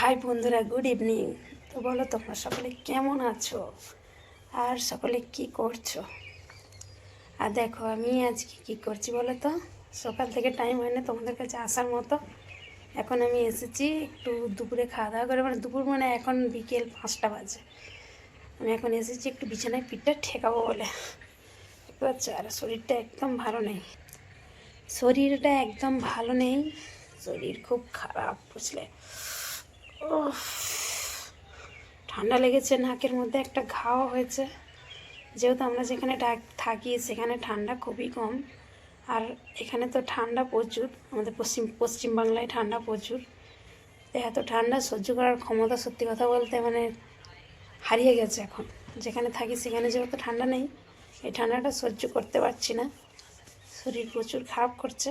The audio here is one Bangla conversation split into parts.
হাই বন্ধুরা, গুড ইভিনিং। তো বলো তোমরা সকলে কেমন আছো আর সকলে কি করছো? আর দেখো আমি আজকে কি করছি বলো তো। সকাল থেকে টাইম হয় না তোমাদের কাছে আসার মতো। এখন আমি এসেছি একটু দুপুরে খাওয়া দাওয়া করে, মানে দুপুর মানে এখন বিকেল 5টা বাজে। আমি এখন এসেছি একটু বিছানায় পিঠটা ঠেকাবো বলে। দেখতে পাচ্ছ? আর শরীরটা একদম ভালো নেই, শরীরটা একদম ভালো নেই, শরীর খুব খারাপ বুঝলে। ওহ, ঠান্ডা লেগেছে, নাকের মধ্যে একটা ঘাও হয়েছে। যেহেতু আমরা যেখানে থাকি সেখানে ঠান্ডা খুবই কম, আর এখানে তো ঠান্ডা প্রচুর, আমাদের পশ্চিমবাংলায় ঠান্ডা প্রচুর। তো এত ঠান্ডা সহ্য করার ক্ষমতা সত্যি কথা বলতে মানে হারিয়ে গেছে এখন। যেখানে থাকি সেখানে যেহেতু ঠান্ডা নেই, এই ঠান্ডাটা সহ্য করতে পারছি না, শরীর প্রচুর খারাপ করছে।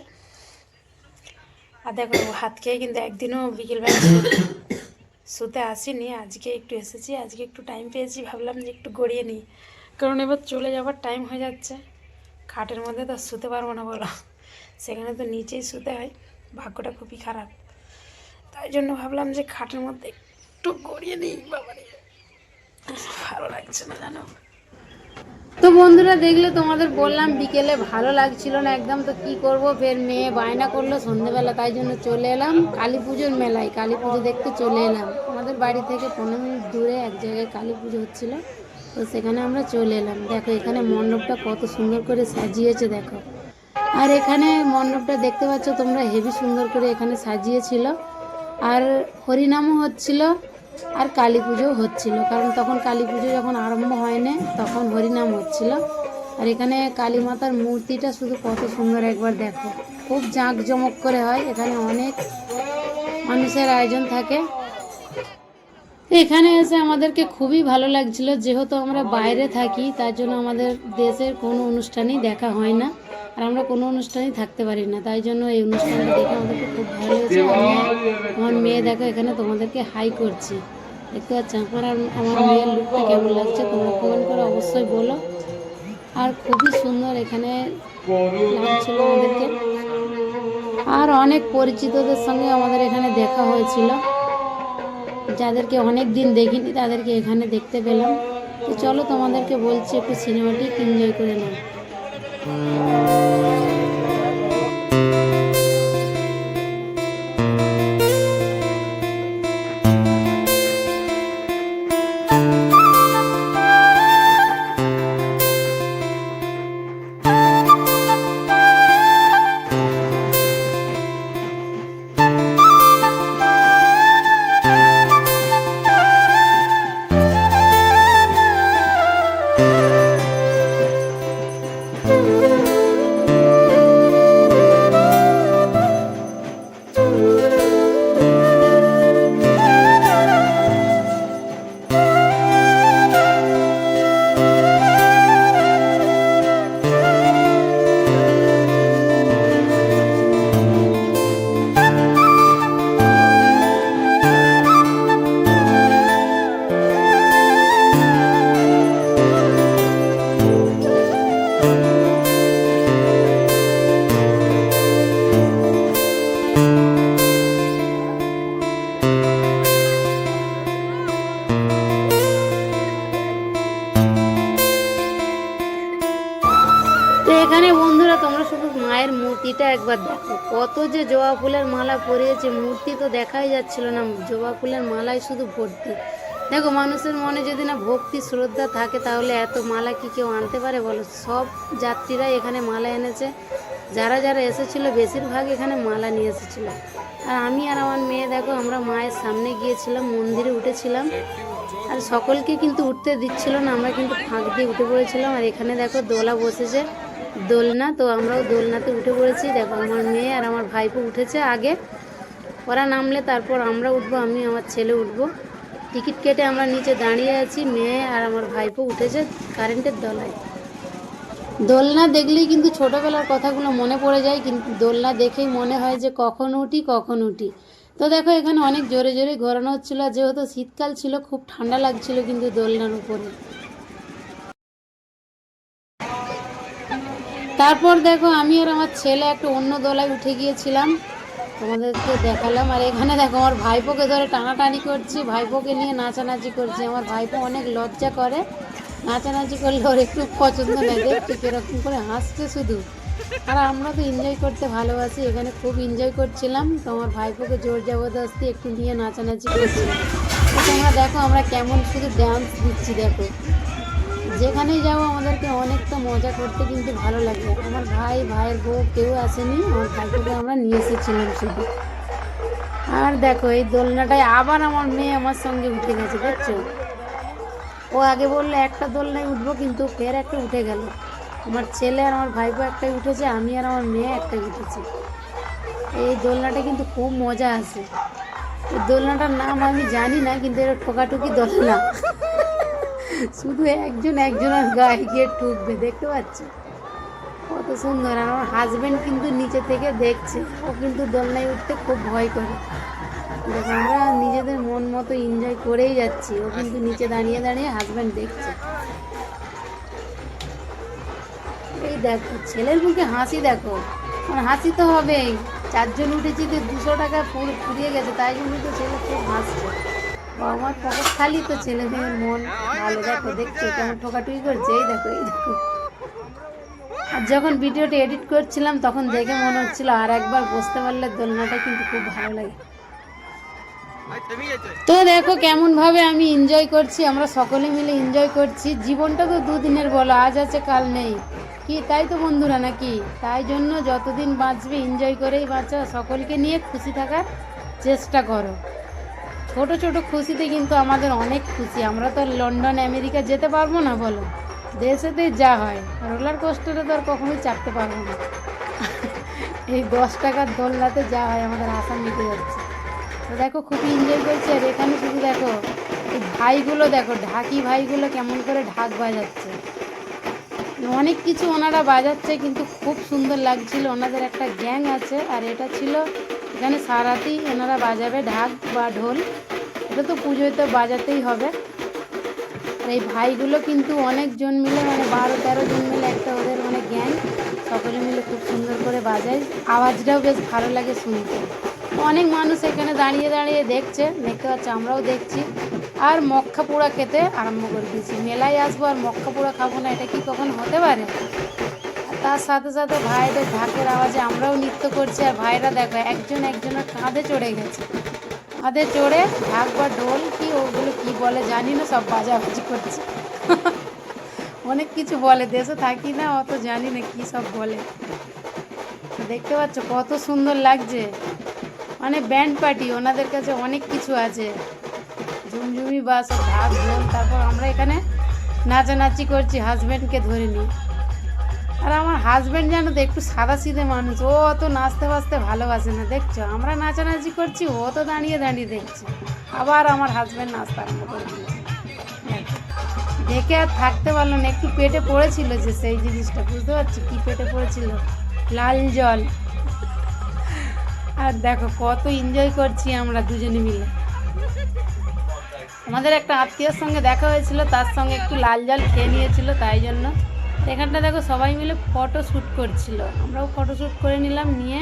আর দেখো হাত খেয়ে কিন্তু একদিনও বিকেলবেলা শুতে আসিনি, আজকে একটু এসেছি, আজকে একটু টাইম পেয়েছি, ভাবলাম যে একটু গড়িয়ে নিই, কারণ এবার চলে যাওয়ার টাইম হয়ে যাচ্ছে। খাটের মধ্যে তো শুতে পারবো না বলো, সেখানে তো নিচেই শুতে হয়, ভাগ্যটা খুবই খারাপ। তাই জন্য ভাবলাম যে খাটের মধ্যে একটু গড়িয়ে নিই। বাবারে ভালো লাগছে না জানো। তো বন্ধুরা, দেখলে তোমাদের বললাম বিকেলে ভালো লাগছিল না একদম। তো কি করব, ফের মেয়ে বায়না করলো সন্ধ্যেবেলা, তাই জন্য চলে এলাম কালী পুজোর মেলায়। কালী পুজো দেখতে চলে এলাম। আমাদের বাড়ি থেকে 15 মিনিট দূরে এক জায়গায় কালী পুজো হচ্ছিল, তো সেখানে আমরা চলে এলাম। দেখো এখানে মণ্ডপটা কত সুন্দর করে সাজিয়েছে দেখো। আর এখানে মণ্ডপটা দেখতে পাচ্ছ তোমরা, হেভি সুন্দর করে এখানে সাজিয়েছিল। আর হরিনামও হচ্ছিল, আর কালী পুজোও হচ্ছিল, কারণ তখন কালী পুজো যখন আরম্ভ হয়নি তখন হরিনাম হচ্ছিল। আর এখানে কালী মাতার মূর্তিটা শুধু কত সুন্দর, একবার দেখো। খুব জাঁকজমক করে হয় এখানে, অনেক মানুষের আয়োজন থাকে। এখানে এসে আমাদেরকে খুবই ভালো লাগছিল। যেহেতু আমরা বাইরে থাকি তার জন্য আমাদের দেশের কোনো অনুষ্ঠানই দেখা হয় না, আর আমরা কোনো অনুষ্ঠানই থাকতে পারি না, তাই জন্য এই অনুষ্ঠানটা দেখে আমাদেরকে খুব ভালো লেগেছে। আমার মেয়ে দেখো এখানে তোমাদেরকে হাই করছি, দেখতে পাচ্ছ। আমার মেয়ের লুকটা কেমন লাগছে তোমরা কমেন্ট করে অবশ্যই বলো। আর খুবই সুন্দর এখানে লাগছিল আমাদেরকে, আর অনেক পরিচিতদের সঙ্গে আমাদের এখানে দেখা হয়েছিল, যাদেরকে অনেক দিন দেখিনি তাদেরকে এখানে দেখতে পেলাম। তো চলো তোমাদেরকে বলছি একটু সিনেমাটিক এনজয় করে নাও। তো এখানে বন্ধুরা তোমরা শুধু মায়ের মূর্তিটা একবার দেখো, কত যে জবা ফুলের মালা পরিয়েছে। মূর্তি তো দেখাই যাচ্ছিল না, জবা ফুলের মালায় শুধু ভর্তি। দেখো মানুষের মনে যদি না ভক্তি শ্রদ্ধা থাকে তাহলে এত মালা কি কেউ আনতে পারে বলো। সব যাত্রীরাই এখানে মালা এনেছে, যারা যারা এসেছিলো বেশিরভাগ এখানে মালা নিয়ে এসেছিলো। আর আমি আর আমার মেয়ে দেখো আমরা মায়ের সামনে গিয়েছিলাম, মন্দিরে উঠেছিলাম, আর সকলকে কিন্তু উঠতে দিচ্ছিল না, আমরা কিন্তু ফাঁক দিয়ে উঠে পড়েছিলাম। আর এখানে দেখো দোলা বসেছে, দোলনা, তো আমরাও দোলনাতে উঠে পড়েছি। দেখো আমার মেয়ে আর আমার ভাইপো উঠেছে আগে, ওরা নামলে তারপর আমরা উঠবো, আমি আমার ছেলে উঠবো। টিকিট কেটে আমরা নিচে দাঁড়িয়ে আছি, মেয়ে আর আমার ভাইপো উঠেছে কারেন্টের দোলায়। দোলনা দেখলেই কিন্তু ছোটোবেলার কথাগুলো মনে পড়ে যায়, কিন্তু দোলনা দেখেই মনে হয় যে কখন উঠি কখন উঠি। তো দেখো এখানে অনেক জোরে জোরে ঘোরানো হচ্ছিল, যেহেতু শীতকাল ছিল খুব ঠান্ডা লাগছিল কিন্তু দোলনার উপরে। তারপর দেখো আমি আর আমার ছেলে একটা অন্য দোলায় উঠে গিয়েছিলাম, তোমাদেরকে দেখালাম। আর এখানে দেখো আমার ভাইপোকে ধরে টানাটানি করছি, ভাইপোকে নিয়ে নাচানাচি করছি। আমার ভাইপো অনেক লজ্জা করে, নাচানাচি করলে ওর একটু পছন্দ নেই। দেখছি কিরকম করে হাসছে শুধু। আর আমরা তো এনজয় করতে ভালোবাসি, এখানে খুব এনজয় করছিলাম। তো আমার ভাইপোকে জোর জবরদস্তি একটু নিয়ে নাচানাচি করছিলাম। তো তোমরা দেখো আমরা কেমন শুধু ডান্স দিচ্ছি। দেখো যেখানেই যাবো আমাদেরকে অনেকটা মজা করতে কিন্তু ভালো লাগে। আমার ভাইয়ের বউ কেউ আসেনি, আমার ভাইপোকে আমরা নিয়ে এসেছিলাম শুধু। আর দেখো এই দোলনাটায় আবার আমার মেয়ে আমার সঙ্গে উঠে গেছে, দেখছো? ও আগে বললো একটা দোলনায় উঠবো, কিন্তু ফের একটা উঠে গেল। আমার ছেলে আর আমার ভাইপো একটাই উঠেছে, আমি আর আমার মেয়ে একটাই উঠেছি। এই দোলনাটা কিন্তু খুব মজা আসে। এই দোলনাটার নাম আমি জানি না, কিন্তু এটা ঠোকাঠুকি দোলনা। শুধু একজনের গায়ে গিয়ে ঠুকবে, দেখতে পাচ্ছ কত সুন্দর। আর আমার হাজব্যান্ড কিন্তু নিচে থেকে দেখছে, ও কিন্তু দোলনায় উঠতে খুব ভয় করে। দেখো আমরা নিজেদের মন মতো এনজয় করেই যাচ্ছি, ও কিন্তু নিচে দাঁড়িয়ে দাঁড়িয়ে হাজব্যান্ড দেখছে। এই দেখো ছেলের মুখে হাসি, দেখো মানে হাসি তো হবেই। 4 জন উঠেছি তো 200 টাকা ফুরিয়ে গেছে, তাই জন্য তো ছেলে খুব হাসছে। আমার পকেট খালি, তো ছেলে মেয়ের মন ভালো। দেখো দেখছো কেমন ঠোকাঠুকি করছে, এই দেখো এই দেখো। আর যখন ভিডিওটা এডিট করছিলাম তখন দেখে মনে হচ্ছিল আর একবার বসতে পারলে দোলনাটা কিন্তু খুব ভালো লাগে। তো দেখো কেমন ভাবে আমি এনজয় করছি, আমরা সকলে মিলে এনজয় করছি। জীবনটা তো দুদিনের, বলো আজ আছে কাল নেই, কি তাই তো বন্ধুরা নাকি? তাই জন্য যতদিন বাঁচবে এনজয় করেই বাঁচো, সকলকে নিয়ে খুশি থাকার চেষ্টা করো। ছোট ছোট খুশিতে কিন্তু আমাদের অনেক খুশি। আমরা তো লন্ডন আমেরিকা যেতে পারবো না, বলো দেশেতেই যা হয়। রোলার কোস্টারে তো আর কখনোই চাপতে পারবো না। এই 10 টাকার দোলনাতে যা হয় আমাদের আশা মিটে যাচ্ছে। তো দেখো খুবই এনজয় করছে। আর এখানে শুধু দেখো এই ভাইগুলো, দেখো ঢাকি ভাইগুলো কেমন করে ঢাক বাজাচ্ছে। অনেক কিছু ওনারা বাজাচ্ছে, কিন্তু খুব সুন্দর লাগছিল। ওনাদের একটা গ্যাং আছে, আর এটা ছিল এখানে সারাতেই ওনারা বাজাবে ঢাক বা ঢোল। এটা তো পুজোয় তো বাজাতেই হবে। আর এই ভাইগুলো কিন্তু অনেকজন মিলে, মানে 12-13 জন মিলে একটা ওদের মানে গ্যাং, সকলে মিলে খুব সুন্দর করে বাজায়। আওয়াজটাও বেশ ভালো লাগে শুনতে। অনেক মানুষ এখানে দাঁড়িয়ে দাঁড়িয়ে দেখছে, দেখতে পাচ্ছ আমরাও দেখছি। আর মক্কা পোড়া খেতে আরম্ভ করে দিয়েছি। মেলায় আসবো আর মক্কা পোড়া খাবো না, এটা কি কখন হতে পারে? আর তার সাথে সাথে ভাইদের ঢাকের আওয়াজে আমরাও নৃত্য করছি। আর ভাইরা দেখো একজনের কাঁধে চড়ে গেছে, কাঁধে চড়ে ঢাক বা ঢোল কি ওগুলো কি বলে জানি না, সব বাজাবাজি করছে। অনেক কিছু বলে, দেশে থাকি না অত জানি না কি সব বলে। দেখতে পাচ্ছ কত সুন্দর লাগছে, মানে ব্যান্ড পার্টি, ওনাদের কাছে অনেক কিছু আছে, ঝুমঝুমি বা সব ঢাক ঢোল। তারপর আমরা এখানে নাচানাচি করছি, হাজব্যান্ডকে ধরে নিই। আর আমার হাজব্যান্ড জানো তো একটু সাদাসিধে মানুষ, ও অত নাচতে বাজতে ভালোবাসে না। দেখছো আমরা নাচানাচি করছি, ও তো দাঁড়িয়ে দাঁড়িয়ে দেখছে। আবার আমার হাজব্যান্ড নাচতে আরম্ভ করে দিয়েছে। দেখে আর থাকতে পারলো না, একটু পেটে পড়েছিল যে সেই জিনিসটা, বুঝতে পারছি কি পেটে পড়েছিল, লাল জল। আর দেখো কত এনজয় করছি আমরা দুজনে মিলে। আমাদের একটা আত্মীয়র সঙ্গে দেখা হয়েছিল, তার সঙ্গে একটু লাল জল খেয়ে নিয়েছিল, তাই জন্য। এখানটা দেখো সবাই মিলে ফটো শ্যুট করছিল, আমরাও ফটো শ্যুট করে নিলাম, নিয়ে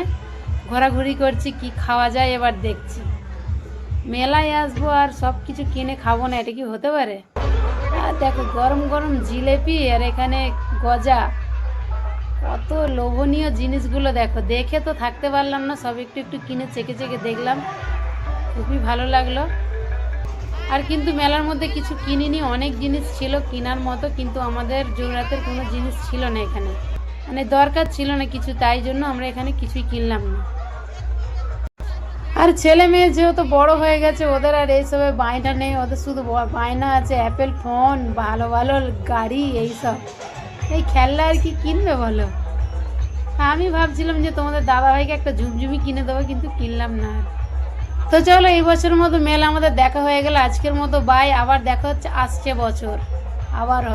ঘোরাঘুরি করছি কি খাওয়া যায় এবার দেখছি। মেলায় আসবো আর সব কিছু কিনে খাবো না, এটা কি হতে পারে? আর দেখো গরম গরম জিলেপি, আর এখানে গজা, কত লোভনীয় জিনিসগুলো দেখো। দেখে তো থাকতে পারলাম না, সব একটু একটু কিনে চেকে চেকে দেখলাম, খুবই ভালো লাগলো। আর কিন্তু মেলার মধ্যে কিছু কিনিনি, অনেক জিনিস ছিল কেনার মতো, কিন্তু আমাদের জরুরাতের কোনো জিনিস ছিল না এখানে, মানে দরকার ছিল না কিছু, তাই জন্য আমরা এখানে কিছুই কিনলাম না। আর ছেলে মেয়ে যেহেতু বড় হয়ে গেছে, ওদের আর এইসবে বায়না নেই, ওদের শুধু বায়না আছে অ্যাপেল ফোন, ভালো ভালো গাড়ি, এইসব। এই খেলনা আর কি কিনবে বলো? আমি ভাবছিলাম যে তোমাদের দাদাভাইকে একটা ঝুমঝুমি কিনে দেবো, কিন্তু কিনলাম না। তো চলো এই বছরের মতো মেলা আমাদের দেখা হয়ে গেল, আজকের মতো বাই। আবার দেখা হচ্ছে আসছে বছর, আবার